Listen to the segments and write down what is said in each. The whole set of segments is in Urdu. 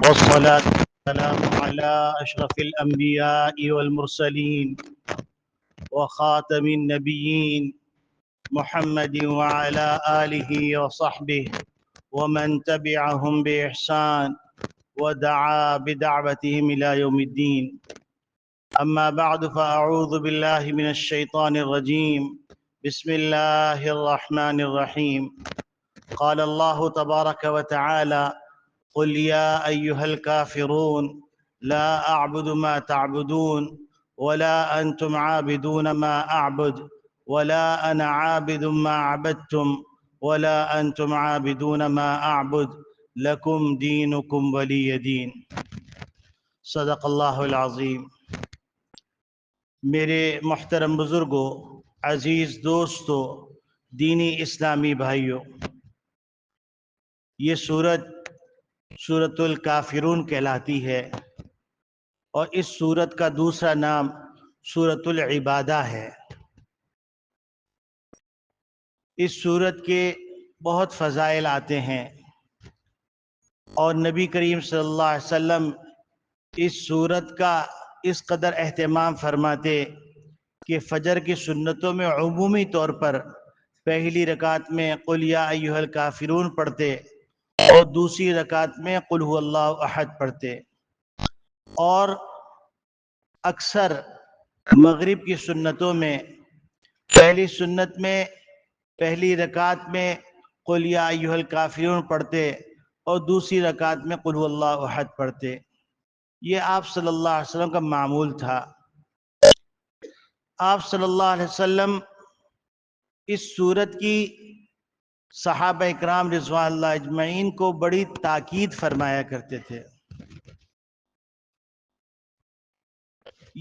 والصلاة والسلام على أشرف الأنبياء والمرسلين وخاتم النبيين محمد وعلى آله وصحبه ومن تبعهم بإحسان ودعا بدعوتهم إلى يوم الدين. أما بعد فأعوذ بالله من الشيطان الرجيم. بسم الله الرحمن الرحيم. قال الله تبارك وتعالى: قل يا أيها الكافرون لا أعبد ما تعبدون ولا أنتم عابدون ما أعبد ولا أنا عابد ما عبدتم ولا أنتم عابدون ما أعبد لكم دينكم ولي دين. صدق اللہ العظیم. میرے محترم بزرگوں، عزیز دوستوں، دینی اسلامی بھائیوں، یہ سورۃ الکافرون کہلاتی ہے اور اس سورت کا دوسرا نام سورۃ العبادہ ہے. اس سورت کے بہت فضائل آتے ہیں اور نبی کریم صلی اللہ علیہ وسلم اس سورت کا اس قدر اہتمام فرماتے کہ فجر کی سنتوں میں عمومی طور پر پہلی رکعت میں قل یا ایھا الکافرون پڑھتے اور دوسری رکعت میں قل ھو اللہ احد پڑھتے، اور اکثر مغرب کی سنتوں میں پہلی سنت میں پہلی رکعت میں قل یا ایھا الکافرون پڑھتے اور دوسری رکعت میں قل ھو اللہ احد پڑھتے. یہ آپ صلی اللہ علیہ وسلم کا معمول تھا. آپ صلی اللہ علیہ وسلم اس سورت کی صحابہ اکرام رضوان اللہ اجمعین کو بڑی تاکید فرمایا کرتے تھے.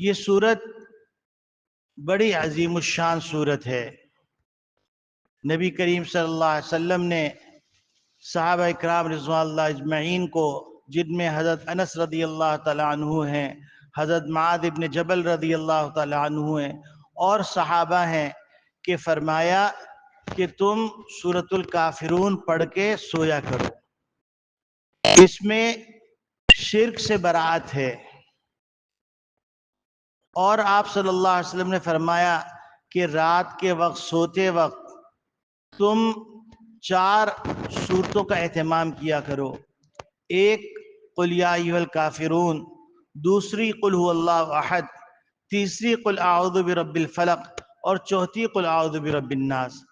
یہ سورت بڑی عظیم الشان سورت ہے. نبی کریم صلی اللہ علیہ وسلم نے صحابہ اکرام رضوان اللہ اجمعین کو، جن میں حضرت انس رضی اللہ تعالیٰ عنہ ہیں، حضرت معاذ ابن جبل رضی اللہ تعالیٰ عنہ ہیں اور صحابہ ہیں، کہ فرمایا کہ تم سورۃ الکافرون پڑھ کے سویا کرو. اس میں شرک سے برات ہے. اور آپ صلی اللہ علیہ وسلم نے فرمایا کہ رات کے وقت سوتے وقت تم 4 سورتوں کا اہتمام کیا کرو. ایک قل یا ایھا الکافرون، دوسری قل ھو اللہ احد، تیسری قل اعوذ برب الفلق اور چوتھی قل اعوذ برب الناس.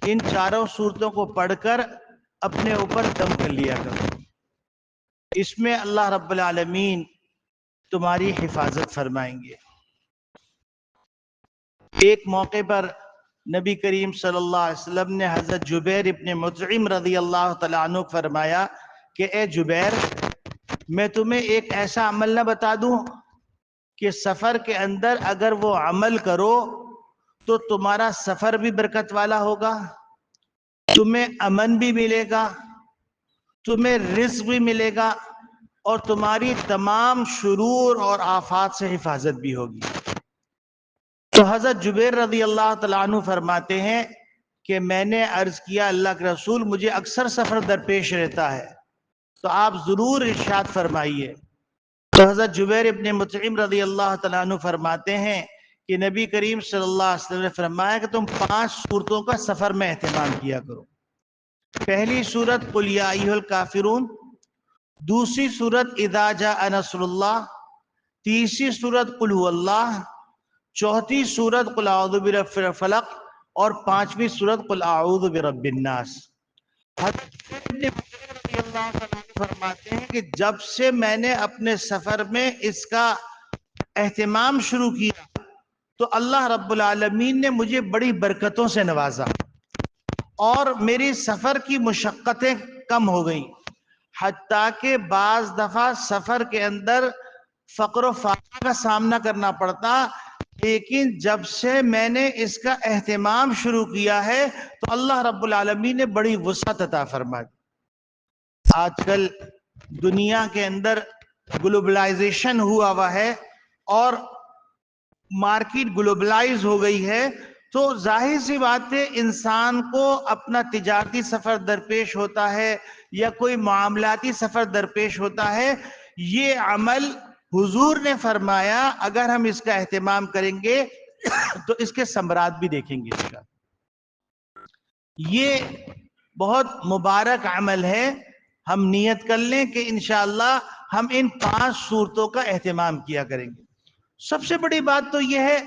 ان 4 سورتوں کو پڑھ کر اپنے اوپر دم کر لیا کرو. اس میں اللہ رب العالمین تمہاری حفاظت فرمائیں گے. ایک موقع پر نبی کریم صلی اللہ علیہ وسلم نے حضرت جبیر ابن مطعم رضی اللہ تعالیٰ عنہ فرمایا کہ اے جبیر، میں تمہیں ایک ایسا عمل نہ بتا دوں کہ سفر کے اندر اگر وہ عمل کرو تو تمہارا سفر بھی برکت والا ہوگا، تمہیں امن بھی ملے گا، تمہیں رزق بھی ملے گا اور تمہاری تمام شرور اور آفات سے حفاظت بھی ہوگی. تو حضرت جبیر رضی اللہ تعالیٰ عنہ فرماتے ہیں کہ میں نے عرض کیا اللہ کے رسول، مجھے اکثر سفر درپیش رہتا ہے، تو آپ ضرور ارشاد فرمائیے. تو حضرت جبیر ابن مطعم رضی اللہ تعالیٰ عنہ فرماتے ہیں کہ نبی کریم صلی اللہ علیہ وسلم نے فرمایا کہ تم 5 سورتوں کا سفر میں اہتمام کیا کرو. پہلی سورت قل یا ایھا الکافرون، دوسری سورت اذا جاء نصر اللہ، تیسری سورت قل ھو اللہ، چوتھی سورت قل اعوذ برب الفلق اور 5ویں سورت قل اعوذ برب الناس. حضرت ابن رضی اللہ عنہ فرماتے ہیں کہ جب سے میں نے اپنے سفر میں اس کا اہتمام شروع کیا تو اللہ رب العالمین نے مجھے بڑی برکتوں سے نوازا اور میری سفر کی مشقتیں کم ہو گئیں، حتیٰ کہ بعض دفعہ سفر کے اندر فقر و فاقہ کا سامنا کرنا پڑتا، لیکن جب سے میں نے اس کا اہتمام شروع کیا ہے تو اللہ رب العالمین نے بڑی وسعت عطا فرما دی. آج کل دنیا کے اندر گلوبلائزیشن ہوا ہے اور مارکیٹ گلوبلائز ہو گئی ہے، تو ظاہر سی بات ہے انسان کو اپنا تجارتی سفر درپیش ہوتا ہے یا کوئی معاملاتی سفر درپیش ہوتا ہے، یہ عمل حضور نے فرمایا اگر ہم اس کا اہتمام کریں گے تو اس کے ثمرات بھی دیکھیں گے انشاءاللہ۔ یہ بہت مبارک عمل ہے، ہم نیت کر لیں کہ انشاءاللہ ہم ان 5 صورتوں کا اہتمام کیا کریں گے۔ سب سے بڑی بات تو یہ ہے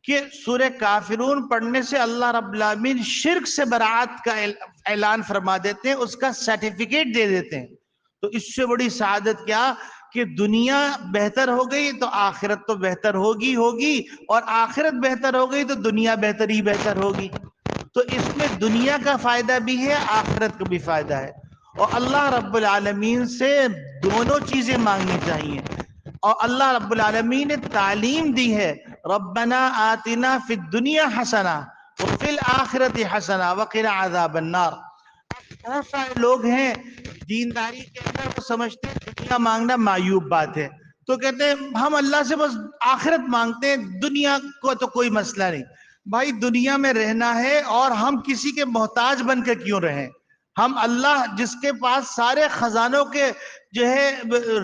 کہ سورہ کافرون پڑھنے سے اللہ رب العالمین شرک سے برات کا اعلان فرما دیتے ہیں، اس کا سرٹیفکیٹ دے دیتے ہیں۔ تو اس سے بڑی سعادت کیا کہ دنیا بہتر ہو گئی تو آخرت تو بہتر ہوگی اور آخرت بہتر ہو گئی تو دنیا بہتر ہی بہتر ہوگی۔ تو اس میں دنیا کا فائدہ بھی ہے، آخرت کا بھی فائدہ ہے، اور اللہ رب العالمین سے دونوں چیزیں مانگنی چاہیے۔ اور اللہ رب العالمین نے تعلیم دی ہے، ربنا آتنا فی الدنیا حسنہ وفی الآخرت حسنہ وقنا عذاب النار۔ بہت سارے لوگ ہیں دینداری کے اندر وہ سمجھتے ہیں دنیا مانگنا معیوب بات ہے، تو کہتے ہیں ہم اللہ سے بس آخرت مانگتے ہیں، دنیا کو تو کوئی مسئلہ نہیں۔ بھائی دنیا میں رہنا ہے اور ہم کسی کے محتاج بن کے کیوں رہیں؟ ہم اللہ جس کے پاس سارے خزانوں کے جو ہے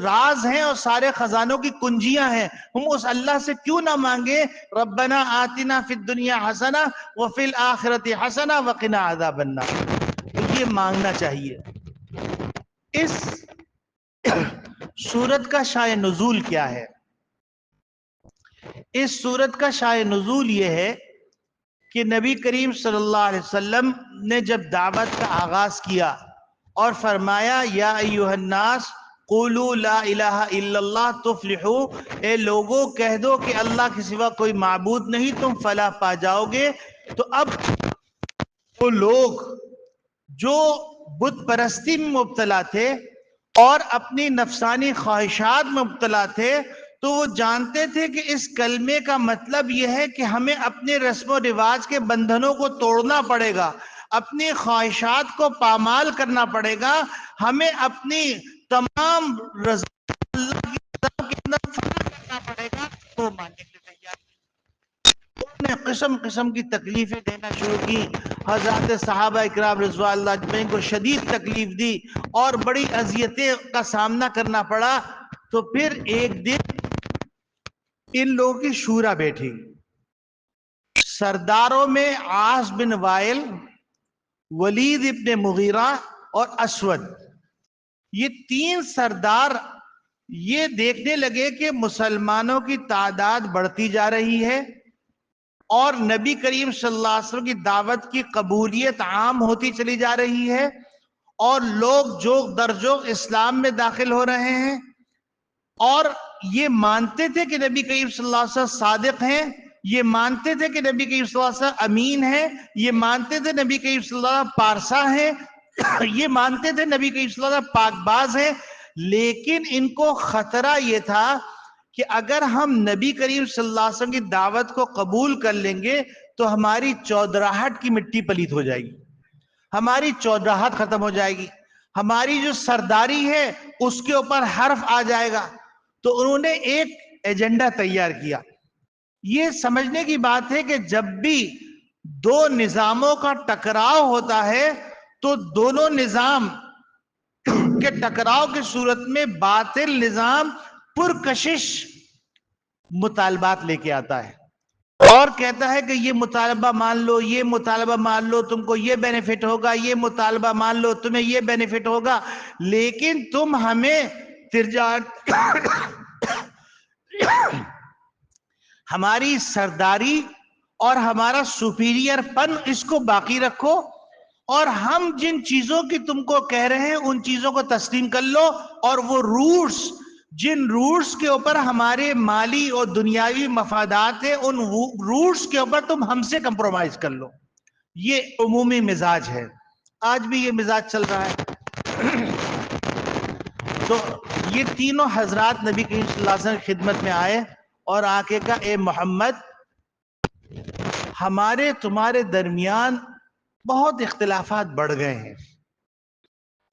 راز ہیں اور سارے خزانوں کی کنجیاں ہیں، ہم اس اللہ سے کیوں نہ مانگے ربنا آتنا فی الدنیا حسنہ وفی الآخرت حسنہ وقنا عذاب النار۔ یہ مانگنا چاہیے۔ اس سورت کا شائع نزول کیا ہے؟ اس سورت کا شائع نزول یہ ہے کہ نبی کریم صلی اللہ علیہ وسلم نے جب دعوت کا آغاز کیا اور فرمایا یا ایھا الناس قولوا لا الہ الا اللہ تفلحوا، اے لوگوں کہہ دو کہ اللہ کے سوا کوئی معبود نہیں، تم فلاح پا جاؤ گے۔ تو اب وہ لوگ جو بت پرستی میں مبتلا تھے اور اپنی نفسانی خواہشات میں مبتلا تھے، تو وہ جانتے تھے کہ اس کلمے کا مطلب یہ ہے کہ ہمیں اپنے رسم و رواج کے بندھنوں کو توڑنا پڑے گا، اپنی خواہشات کو پامال کرنا پڑے گا، ہمیں اپنی تمام رضا اللہ کی رضا کے اندر فنا کرنا پڑے گا، تو ماننے کے لیے تیار انہوں نے قسم قسم کی تکلیفیں دینا شروع کی۔ حضرات صحابہ اکرام رضوان اللہ اجمعین کو شدید تکلیف دی اور بڑی اذیتیں کا سامنا کرنا پڑا۔ تو پھر ایک دن ان لوگوں کی شورا بیٹھی، سرداروں میں عاص بن وائل، ولید ابن مغیرہ اور اسود، یہ 3 سردار یہ دیکھنے لگے کہ مسلمانوں کی تعداد بڑھتی جا رہی ہے اور نبی کریم صلی اللہ علیہ وسلم کی دعوت کی قبولیت عام ہوتی چلی جا رہی ہے اور لوگ جوگ در جوگ اسلام میں داخل ہو رہے ہیں، اور یہ مانتے تھے کہ نبی کریم صلی اللہ علیہ وسلم صادق ہیں، یہ مانتے تھے کہ نبی کریم صلی اللہ علیہ وسلم امین ہیں، یہ مانتے تھے نبی کریم صلی اللہ علیہ وسلم پارسا ہیں، یہ مانتے تھے نبی کریم صلی اللہ علیہ وسلم پاک باز ہیں، لیکن ان کو خطرہ یہ تھا کہ اگر ہم نبی کریم صلی اللہ علیہ وسلم کی دعوت کو قبول کر لیں گے تو ہماری چودراہٹ کی مٹی پلیت ہو جائے گی، ہماری چودراہٹ ختم ہو جائے گی، ہماری جو سرداری ہے اس کے اوپر حرف آ جائے گا۔ تو انہوں نے ایک ایجنڈا تیار کیا۔ یہ سمجھنے کی بات ہے کہ جب بھی 2 نظاموں کا ٹکراؤ ہوتا ہے تو دونوں نظام کے ٹکراؤ کی صورت میں باطل نظام پرکشش مطالبات لے کے آتا ہے اور کہتا ہے کہ یہ مطالبہ مان لو، یہ مطالبہ مان لو، تم کو یہ بینیفٹ ہوگا، یہ مطالبہ مان لو تمہیں یہ بینیفٹ ہوگا، لیکن تم ہمیں ہماری سرداری اور ہمارا سپیریئر پن اس کو باقی رکھو، اور ہم جن چیزوں کی تم کو کہہ رہے ہیں ان چیزوں کو تسلیم کر لو، اور وہ روٹس جن روٹس کے اوپر ہمارے مالی اور دنیاوی مفادات ہیں ان روٹس کے اوپر تم ہم سے کمپرومائز کر لو۔ یہ عمومی مزاج ہے، آج بھی یہ مزاج چل رہا ہے۔ تو یہ تینوں حضرات نبی کریم صلی اللہ علیہ وسلم کی خدمت میں آئے اور آ کے کہا اے محمد، ہمارے تمہارے درمیان بہت اختلافات بڑھ گئے ہیں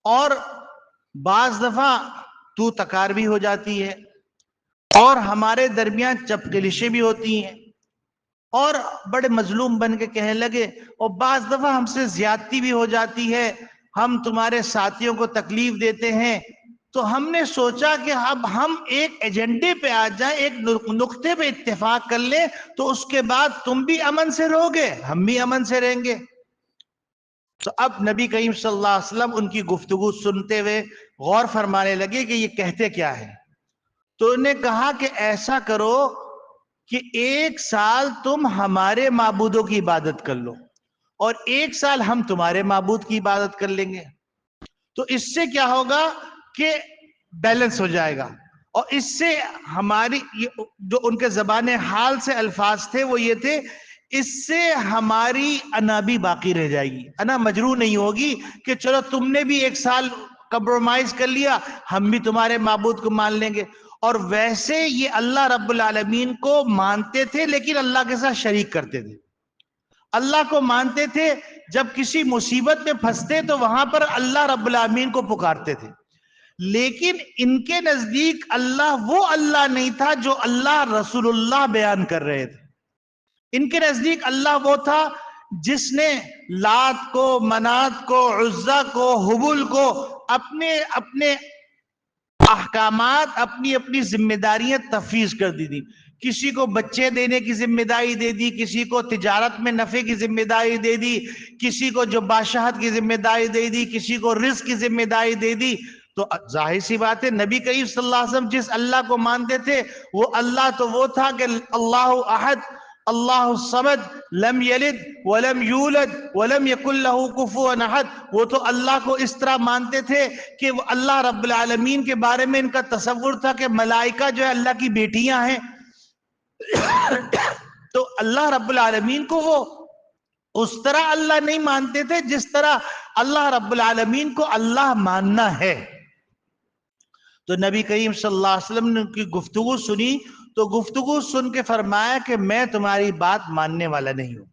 اور بعض دفعہ تو تکار بھی ہو جاتی ہے اور ہمارے درمیان چپکلشیں بھی ہوتی ہیں، اور بڑے مظلوم بن کے کہنے لگے اور بعض دفعہ ہم سے زیادتی بھی ہو جاتی ہے، ہم تمہارے ساتھیوں کو تکلیف دیتے ہیں، تو ہم نے سوچا کہ اب ہم ایک ایجنڈے پہ آ جائیں، ایک نقطے پہ اتفاق کر لیں، تو اس کے بعد تم بھی امن سے رہو گے، ہم بھی امن سے رہیں گے۔ تو اب نبی کریم صلی اللہ علیہ وسلم ان کی گفتگو سنتے ہوئے غور فرمانے لگے کہ یہ کہتے کیا ہے۔ تو انہوں نے کہا کہ ایسا کرو کہ 1 سال تم ہمارے معبودوں کی عبادت کر لو اور 1 سال ہم تمہارے معبود کی عبادت کر لیں گے، تو اس سے کیا ہوگا کہ بیلنس ہو جائے گا، اور اس سے ہماری جو ان کے زبان حال سے الفاظ تھے وہ یہ تھے، اس سے ہماری انا بھی باقی رہ جائے گی، انا مجروح نہیں ہوگی کہ چلو تم نے بھی 1 سال کمپرومائز کر لیا، ہم بھی تمہارے معبود کو مان لیں گے۔ اور ویسے یہ اللہ رب العالمین کو مانتے تھے لیکن اللہ کے ساتھ شریک کرتے تھے، اللہ کو مانتے تھے، جب کسی مصیبت میں پھنستے تو وہاں پر اللہ رب العالمین کو پکارتے تھے، لیکن ان کے نزدیک اللہ وہ اللہ نہیں تھا جو اللہ رسول اللہ بیان کر رہے تھے۔ ان کے نزدیک اللہ وہ تھا جس نے لات کو، منات کو، عزا کو، حبل کو اپنے اپنے احکامات، اپنی اپنی ذمہ داریاں تفویض کر دی تھی۔ کسی کو بچے دینے کی ذمہ داری دے دی، کسی کو تجارت میں نفع کی ذمہ داری دے دی، کسی کو جو بادشاہت کی ذمہ داری دے دی، کسی کو رزق کی ذمہ داری دے دی۔ تو ظاہر سی بات ہے نبی کریم صلی اللہ علیہ وسلم جس اللہ کو مانتے تھے وہ اللہ تو وہ تھا کہ اللہ احد، اللہ الصمد، لم یلد ولم یولد ولم یکن لہ کفوا احد۔ وہ تو اللہ کو اس طرح مانتے تھے کہ وہ اللہ رب العالمین کے بارے میں ان کا تصور تھا کہ ملائکہ جو ہے اللہ کی بیٹیاں ہیں، تو اللہ رب العالمین کو وہ اس طرح اللہ نہیں مانتے تھے جس طرح اللہ رب العالمین کو اللہ ماننا ہے۔ تو نبی کریم صلی اللہ علیہ وسلم نے ان کی گفتگو سنی تو گفتگو سن کے فرمایا کہ میں تمہاری بات ماننے والا نہیں ہوں،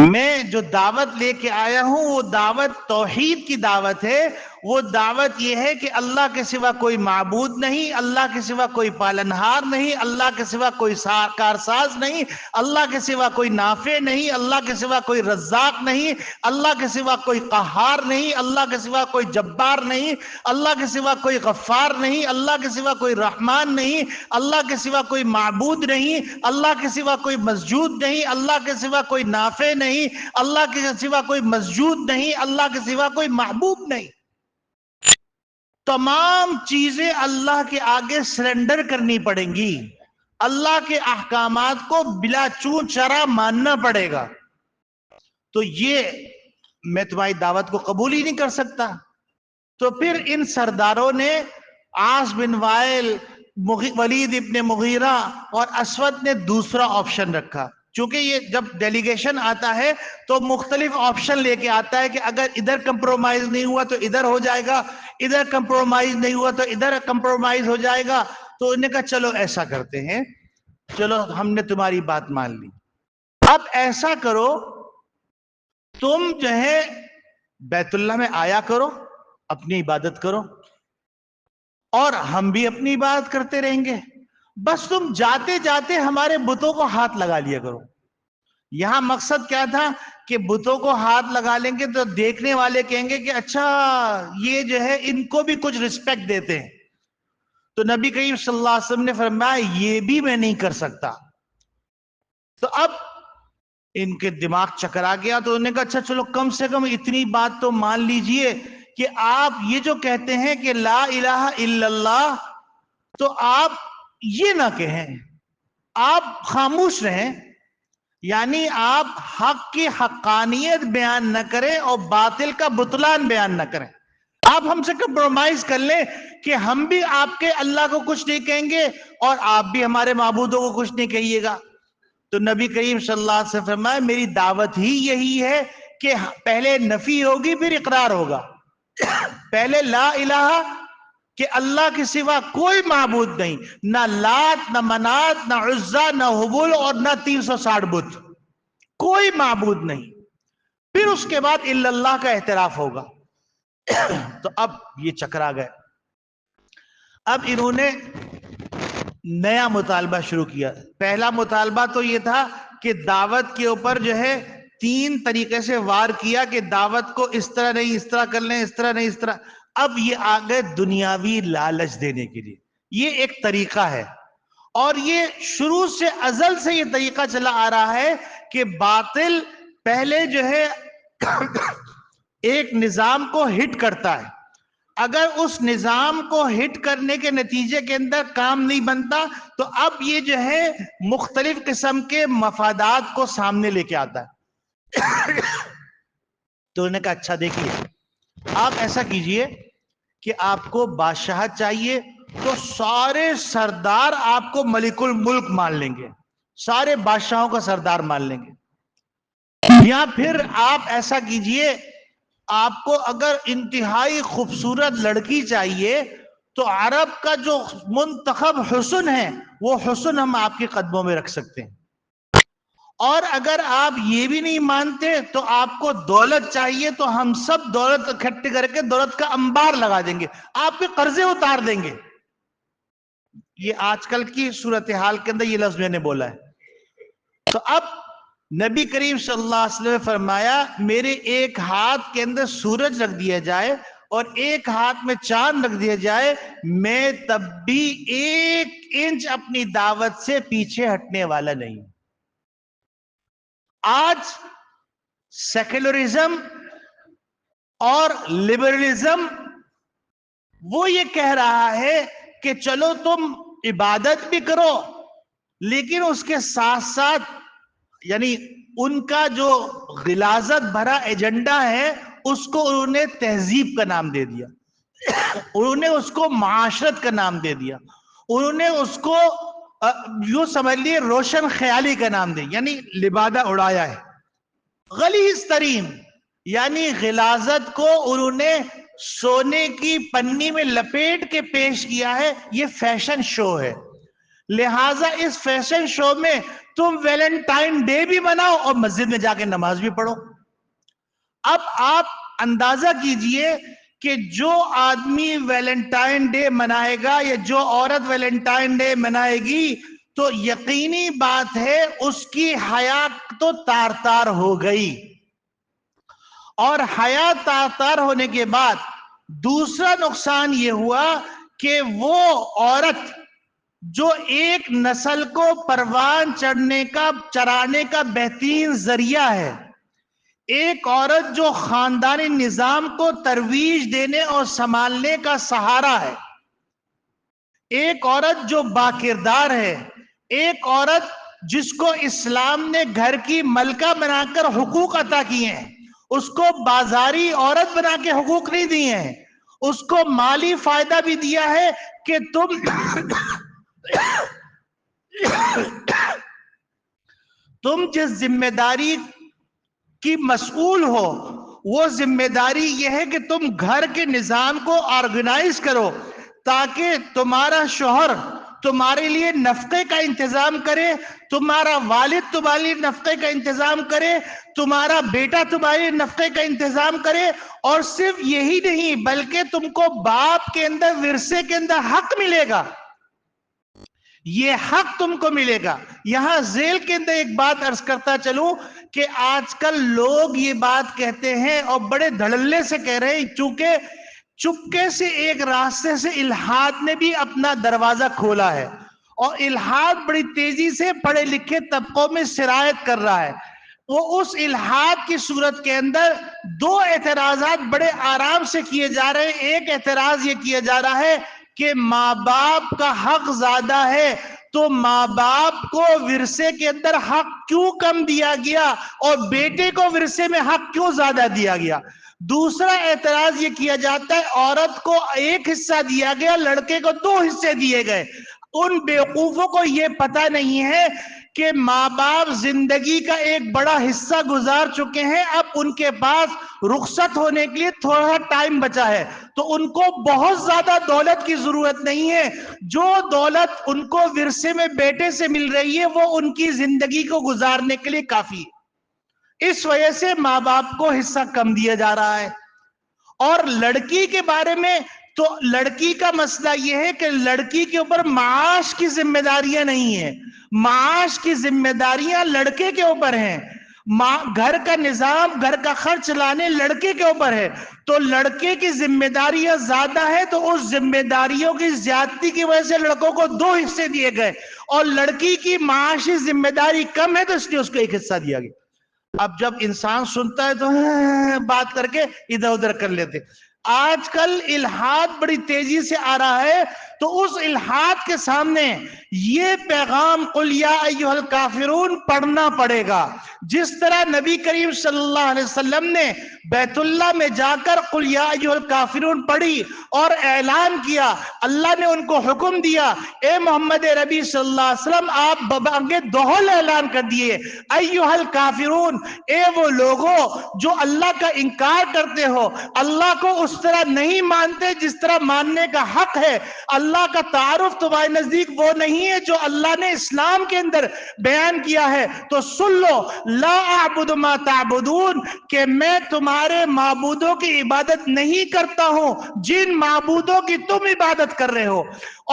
میں جو دعوت لے کے آیا ہوں وہ دعوت توحید کی دعوت ہے، وہ دعوت یہ ہے کہ اللہ کے سوا کوئی معبود نہیں، اللہ کے سوا کوئی پالنہار نہیں، اللہ کے سوا کوئی کارساز نہیں، اللہ کے سوا کوئی نافع نہیں، اللہ کے سوا کوئی رزاق نہیں، اللہ کے سوا کوئی قہار نہیں، اللہ کے سوا کوئی جبار نہیں، اللہ کے سوا کوئی غفار نہیں، اللہ کے سوا کوئی رحمان نہیں، اللہ کے سوا کوئی معبود نہیں، اللہ کے سوا کوئی مسجود نہیں، اللہ کے سوا کوئی نافع نہیں، اللہ کے سوا کوئی مسجود نہیں، اللہ کے سوا کوئی محبوب نہیں۔ تمام چیزیں اللہ کے آگے سرنڈر کرنی پڑیں گی، اللہ کے احکامات کو بلا چون چرا ماننا پڑے گا۔ تو یہ میں تمہاری دعوت کو قبول ہی نہیں کر سکتا۔ تو پھر ان سرداروں نے عاص بن وائل، ولید ابن مغیرہ اور اسود نے دوسرا آپشن رکھا، چونکہ یہ جب ڈیلیگیشن آتا ہے تو مختلف آپشن لے کے آتا ہے کہ اگر ادھر کمپرومائز نہیں ہوا تو ادھر ہو جائے گا، ادھر کمپرومائز نہیں ہوا تو ادھر کمپرومائز ہو جائے گا۔ تو انہوں نے کہا چلو ایسا کرتے ہیں، چلو ہم نے تمہاری بات مان لی، اب ایسا کرو تم جو ہے بیت اللہ میں آیا کرو، اپنی عبادت کرو اور ہم بھی اپنی عبادت کرتے رہیں گے، بس تم جاتے جاتے ہمارے بتوں کو ہاتھ لگا لیا کرو۔ یہاں مقصد کیا تھا کہ بتوں کو ہاتھ لگا لیں گے تو دیکھنے والے کہیں گے کہ اچھا یہ جو ہے ان کو بھی کچھ رسپیکٹ دیتے ہیں۔ تو نبی کریم صلی اللہ علیہ وسلم نے فرمایا یہ بھی میں نہیں کر سکتا۔ تو اب ان کے دماغ چکرا گیا، تو انہوں نے کہا اچھا چلو کم سے کم اتنی بات تو مان لیجئے کہ آپ یہ جو کہتے ہیں کہ لا الہ الا اللہ، تو آپ یہ نہ کہیں، آپ خاموش رہیں، یعنی آپ حق کی حقانیت بیان نہ کریں اور باطل کا بطلان بیان نہ کریں۔ آپ ہم سے کمپرومائز کر لیں کہ ہم بھی آپ کے اللہ کو کچھ نہیں کہیں گے اور آپ بھی ہمارے معبودوں کو کچھ نہیں کہیے گا۔ تو نبی کریم صلی اللہ علیہ وسلم فرمائے میری دعوت ہی یہی ہے کہ پہلے نفی ہوگی پھر اقرار ہوگا، پہلے لا الہ کہ اللہ کے سوا کوئی معبود نہیں، نہ لات، نہ منات، نہ عزا، نہ حبل اور نہ 360 بت، کوئی معبود نہیں، پھر اس کے بعد الا اللہ کا اعتراف ہوگا۔ تو اب یہ چکرا گئے، اب انہوں نے نیا مطالبہ شروع کیا. پہلا مطالبہ تو یہ تھا کہ دعوت کے اوپر جو ہے 3 طریقے سے وار کیا کہ دعوت کو اس طرح نہیں، اس طرح کر لیں، اس طرح نہیں، اس طرح. اب یہ آگے دنیاوی لالچ دینے کے لیے. یہ ایک طریقہ ہے، اور یہ شروع سے ازل سے یہ طریقہ چلا آ رہا ہے کہ باطل پہلے جو ہے ایک نظام کو ہٹ کرتا ہے. اگر اس نظام کو ہٹ کرنے کے نتیجے کے اندر کام نہیں بنتا تو اب یہ جو ہے مختلف قسم کے مفادات کو سامنے لے کے آتا ہے. تو انہوں نے کہا اچھا دیکھیے، آپ ایسا کیجئے کہ آپ کو بادشاہت چاہیے تو سارے سردار آپ کو ملک الملک مان لیں گے، سارے بادشاہوں کا سردار مان لیں گے. یا پھر آپ ایسا کیجئے، آپ کو اگر انتہائی خوبصورت لڑکی چاہیے تو عرب کا جو منتخب حسن ہے وہ حسن ہم آپ کے قدموں میں رکھ سکتے ہیں. اور اگر آپ یہ بھی نہیں مانتے تو آپ کو دولت چاہیے تو ہم سب دولت اکٹھے کر کے دولت کا انبار لگا دیں گے، آپ کے قرضے اتار دیں گے. یہ آج کل کی صورتحال کے اندر یہ لفظ میں نے بولا ہے. تو اب نبی کریم صلی اللہ علیہ وسلم نے فرمایا میرے ایک ہاتھ کے اندر سورج رکھ دیا جائے اور ایک ہاتھ میں چاند رکھ دیا جائے، میں تب بھی 1 انچ اپنی دعوت سے پیچھے ہٹنے والا نہیں. آج سیکولرزم اور لبرلزم وہ یہ کہہ رہا ہے کہ چلو تم عبادت بھی کرو لیکن اس کے ساتھ ساتھ، یعنی ان کا جو غلاظت بھرا ایجنڈا ہے اس کو انہوں نے تہذیب کا نام دے دیا، انہوں نے اس کو معاشرت کا نام دے دیا، انہوں نے اس کو یوں سمجھ لیے روشن خیالی کا نام دے، یعنی لبادہ اڑایا ہے. غلیظ ترین یعنی غلاظت کو انہوں نے سونے کی پنی میں لپیٹ کے پیش کیا ہے. یہ فیشن شو ہے، لہٰذا اس فیشن شو میں تم ویلنٹائن ڈے بھی مناؤ اور مسجد میں جا کے نماز بھی پڑھو. اب آپ اندازہ کیجئے کہ جو آدمی ویلنٹائن ڈے منائے گا یا جو عورت ویلنٹائن ڈے منائے گی تو یقینی بات ہے اس کی حیا تو تار تار ہو گئی. اور حیا تار تار ہونے کے بعد دوسرا نقصان یہ ہوا کہ وہ عورت جو ایک نسل کو پروان چرانے کا بہترین ذریعہ ہے، ایک عورت جو خاندانی نظام کو ترویج دینے اور سنبھالنے کا سہارا ہے، ایک عورت جو باکردار ہے، ایک عورت جس کو اسلام نے گھر کی ملکہ بنا کر حقوق عطا کیے ہیں، اس کو بازاری عورت بنا کے حقوق نہیں دیے ہیں، اس کو مالی فائدہ بھی دیا ہے کہ تم جس ذمہ داری کی مسئول ہو وہ ذمہ داری یہ ہے کہ تم گھر کے نظام کو آرگنائز کرو تاکہ تمہارا شوہر تمہارے لیے نفقے کا انتظام کرے، تمہارا والد تمہارے لیے نفقے کا انتظام کرے، تمہارا بیٹا تمہارے لیے نفقے کا انتظام کرے. اور صرف یہی نہیں بلکہ تم کو باپ کے اندر ورثے کے اندر حق ملے گا، یہ حق تم کو ملے گا. یہاں ذیل کے اندر ایک بات عرض کرتا چلوں کہ آج کل لوگ یہ بات کہتے ہیں اور بڑے دھڑلے سے کہہ رہے ہیں، چونکہ چپکے سے ایک راستے سے الحاد نے بھی اپنا دروازہ کھولا ہے اور الحاد بڑی تیزی سے پڑھے لکھے طبقوں میں سرایت کر رہا ہے. وہ اس الحاد کی صورت کے اندر 2 اعتراضات بڑے آرام سے کیے جا رہے ہیں. ایک اعتراض یہ کیا جا رہا ہے کہ ماں باپ کا حق زیادہ ہے تو ماں باپ کو ورثے کے اندر حق کیوں کم دیا گیا اور بیٹے کو ورثے میں حق کیوں زیادہ دیا گیا. دوسرا اعتراض یہ کیا جاتا ہے عورت کو 1 حصہ دیا گیا، لڑکے کو 2 حصے دیے گئے. ان بیوقوفوں کو یہ پتہ نہیں ہے کہ ماں باپ زندگی کا ایک بڑا حصہ گزار چکے ہیں، اب ان کے پاس رخصت ہونے کے لیے تھوڑا ٹائم بچا ہے تو ان کو بہت زیادہ دولت کی ضرورت نہیں ہے. جو دولت ان کو ورثے میں بیٹے سے مل رہی ہے وہ ان کی زندگی کو گزارنے کے لیے کافی ہے. اس وجہ سے ماں باپ کو حصہ کم دیا جا رہا ہے. اور لڑکی کے بارے میں تو لڑکی کا مسئلہ یہ ہے کہ لڑکی کے اوپر معاش کی ذمہ داریاں نہیں ہیں، معاش کی ذمہ داریاں لڑکے کے اوپر ہیں، گھر کا نظام، گھر کا خرچ چلانے لڑکے کے اوپر ہے، تو لڑکے کی ذمہ داریاں زیادہ ہے، تو اس ذمہ داریوں کی زیادتی کی وجہ سے لڑکوں کو 2 حصے دیے گئے، اور لڑکی کی معاشی ذمہ داری کم ہے تو اس لیے اس کو 1 حصہ دیا گیا۔ اب جب انسان سنتا ہے تو بات کر کے ادھر ادھر کر لیتے۔ آج کل الحاد بڑی تیزی سے آ رہا ہے، تو اس الحاد کے سامنے یہ پیغام قل یا ایھا الکافرون پڑھنا پڑے گا۔ جس طرح نبی کریم صلی اللہ علیہ وسلم نے بیت اللہ میں جا کر قل یا ایھا الکافرون پڑھی اور اعلان کیا، اللہ نے ان کو حکم دیا، اے محمد ربی صلی اللہ علیہ وسلم آپ ببانگ دہل اعلان کر دیے، ایھا الکافرون، اے وہ لوگوں جو اللہ کا انکار کرتے ہو، اللہ کو اس طرح نہیں مانتے جس طرح ماننے کا حق ہے، اللہ کا تعارف تمہارے نزدیک وہ نہیں ہے جو اللہ نے اسلام کے اندر بیان کیا ہے، تو سن لو، لا اعبد ما تعبدون، کہ میں تمہارے معبودوں کی عبادت نہیں کرتا ہوں جن معبودوں کی تم عبادت کر رہے ہو،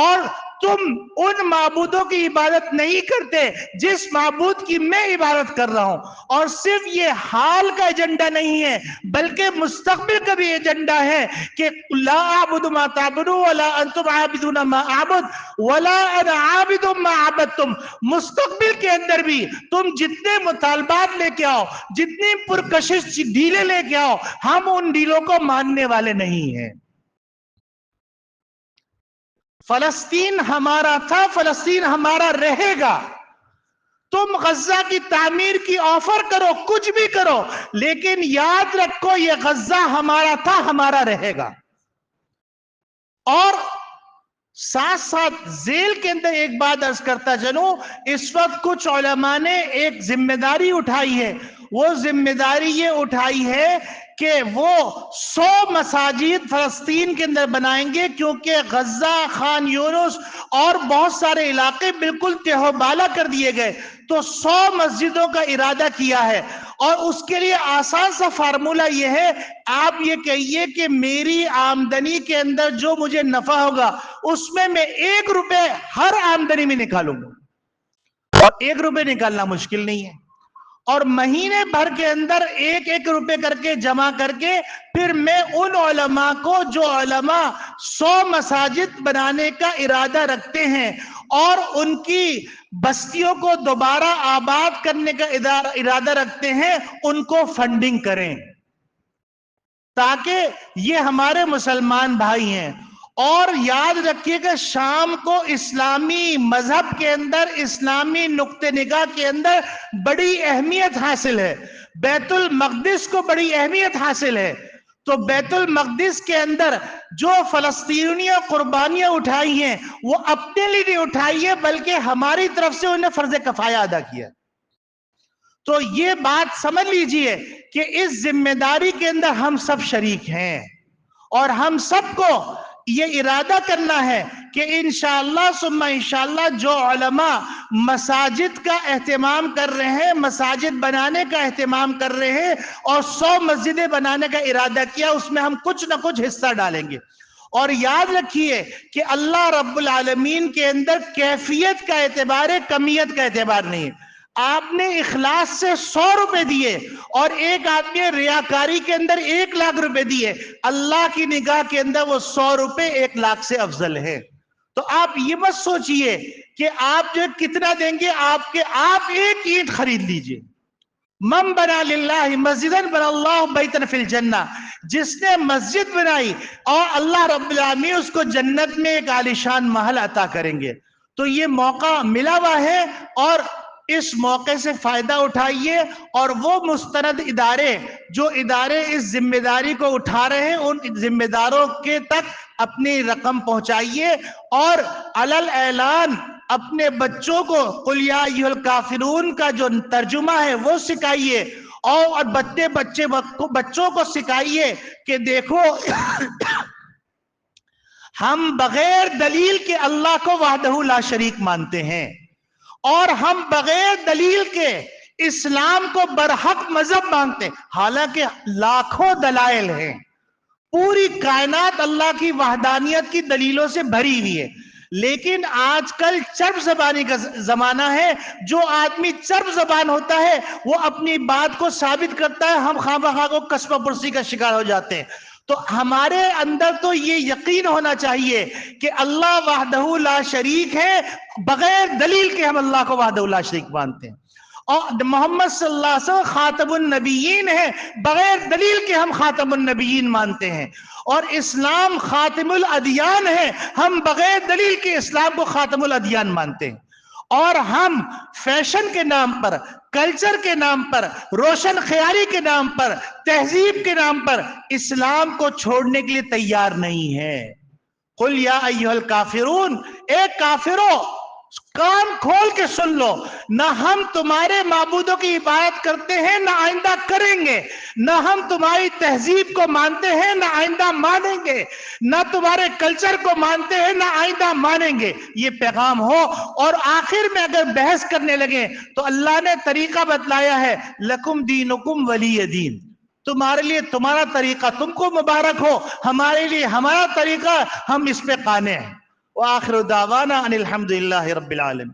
اور تم ان معبودوں کی عبادت نہیں کرتے جس معبود کی میں عبادت کر رہا ہوں۔ اور صرف یہ حال کا ایجنڈا نہیں ہے بلکہ مستقبل کا بھی ایجنڈا ہے کہ لا اعبد ما تعبدون ولا انتم عابدون ما اعبد ولا انا عابد ما عبدتم، مستقبل کے اندر بھی تم جتنے مطالبات لے کے آؤ، جتنی پرکشش ڈیلے لے کے آؤ، ہم ان ڈیلوں کو ماننے والے نہیں ہیں۔ فلسطین ہمارا تھا، فلسطین ہمارا رہے گا، تم غزہ کی تعمیر کی آفر کرو، کچھ بھی کرو، لیکن یاد رکھو یہ غزہ ہمارا تھا، ہمارا رہے گا۔ اور ساتھ ساتھ ذیل کے اندر ایک بات عرض کرتا چلوں، اس وقت کچھ علماء نے ایک ذمہ داری اٹھائی ہے، وہ ذمہ داری یہ اٹھائی ہے کہ وہ 100 مساجد فلسطین کے اندر بنائیں گے، کیونکہ غزہ، خان یونس اور بہت سارے علاقے بالکل تہو بالا کر دیے گئے، تو 100 مسجدوں کا ارادہ کیا ہے، اور اس کے لیے آسان سا فارمولہ یہ ہے، آپ یہ کہیے کہ میری آمدنی کے اندر جو مجھے نفع ہوگا اس میں 1 روپے ہر آمدنی میں نکالوں گا، اور 1 روپے نکالنا مشکل نہیں ہے، اور مہینے بھر کے اندر 1 روپے کر کے جمع کر کے پھر میں ان علماء کو، جو علماء 100 مساجد بنانے کا ارادہ رکھتے ہیں اور ان کی بستیوں کو دوبارہ آباد کرنے کا ارادہ رکھتے ہیں، ان کو فنڈنگ کریں، تاکہ یہ ہمارے مسلمان بھائی ہیں۔ اور یاد رکھیے کہ شام کو اسلامی مذہب کے اندر، اسلامی نقطہ نگاہ کے اندر بڑی اہمیت حاصل ہے، بیت المقدس کو بڑی اہمیت حاصل ہے، تو بیت المقدس کے اندر جو فلسطینیوں قربانیاں اٹھائی ہیں وہ اپنے لیے نہیں اٹھائی ہے بلکہ ہماری طرف سے انہیں فرض کفایہ ادا کیا۔ تو یہ بات سمجھ لیجئے کہ اس ذمہ داری کے اندر ہم سب شریک ہیں، اور ہم سب کو یہ ارادہ کرنا ہے کہ انشاءاللہ ثم انشاءاللہ جو علماء مساجد کا اہتمام کر رہے ہیں، مساجد بنانے کا اہتمام کر رہے ہیں اور 100 مسجدیں بنانے کا ارادہ کیا، اس میں ہم کچھ نہ کچھ حصہ ڈالیں گے۔ اور یاد رکھیے کہ اللہ رب العالمین کے اندر کیفیت کا اعتبار ہے، کمیت کا اعتبار نہیں ہے۔ آپ نے اخلاص سے 100 روپے دیے اور ایک آدمی ریاکاری کے اندر 1,00,000 روپے دیے، اللہ کی نگاہ کے اندر وہ 100 روپے 1,00,000 سے افضل ہے۔ تو آپ یہ مت سوچئے کہ آپ جو کتنا دیں گے، آپ 1 اینٹ خرید لیجئے۔ من بنا للہ مسجدن بنا اللہ بیتن فی الجنہ، جس نے مسجد بنائی اور اللہ رب العالمین اس کو جنت میں ایک عالیشان محل عطا کریں گے۔ تو یہ موقع ملا ہوا ہے، اور اس موقع سے فائدہ اٹھائیے، اور وہ مستند ادارے جو ادارے اس ذمہ داری کو اٹھا رہے ہیں ان ذمہ داروں کے تک اپنی رقم پہنچائیے، اور علل اعلان اپنے بچوں کو قل یا ایھا الکافرون کا جو ترجمہ ہے وہ سکھائیے، اور بچوں کو سکھائیے کہ دیکھو ہم بغیر دلیل کے اللہ کو وحدہ لا شریک مانتے ہیں، اور ہم بغیر دلیل کے اسلام کو برحق مذہب مانتے ہیں، حالانکہ لاکھوں دلائل ہیں، پوری کائنات اللہ کی وحدانیت کی دلیلوں سے بھری ہوئی ہے، لیکن آج کل چرب زبانی کا زمانہ ہے. جو آدمی چرب زبان ہوتا ہے وہ اپنی بات کو ثابت کرتا ہے، ہم خواہ کو کسبہ پرسی کا شکار ہو جاتے ہیں. تو ہمارے اندر تو یہ یقین ہونا چاہیے کہ اللہ وحدہ لا شریک ہے، بغیر دلیل کے ہم اللہ کو وحدہ لا شریک مانتے ہیں. اور محمد صلی اللہ علیہ وسلم خاتم النبیین ہے، بغیر دلیل کے ہم خاتم النبیین مانتے ہیں. اور اسلام خاتم الادیان ہے، ہم بغیر دلیل کے اسلام کو خاتم الادیان مانتے ہیں. اور ہم فیشن کے نام پر، کلچر کے نام پر، روشن خیالی کے نام پر، تہذیب کے نام پر اسلام کو چھوڑنے کے لیے تیار نہیں ہے. قل یا ایھا الکافرون، اے کافرو کان کھول کے سن لو، نہ ہم تمہارے معبودوں کی عبادت کرتے ہیں، نہ آئندہ کریں گے. نہ ہم تمہاری تہذیب کو مانتے ہیں، نہ آئندہ مانیں گے. نہ تمہارے کلچر کو مانتے ہیں، نہ آئندہ مانیں گے. یہ پیغام ہو. اور آخر میں اگر بحث کرنے لگے تو اللہ نے طریقہ بتلایا ہے، لکم دینکم ولی دین. تمہارے لیے تمہارا طریقہ تم کو مبارک ہو، ہمارے لیے ہمارا طریقہ، ہم اس پہ قانع ہیں. وآخر دعوانا ان الحمدللہ رب العالمین.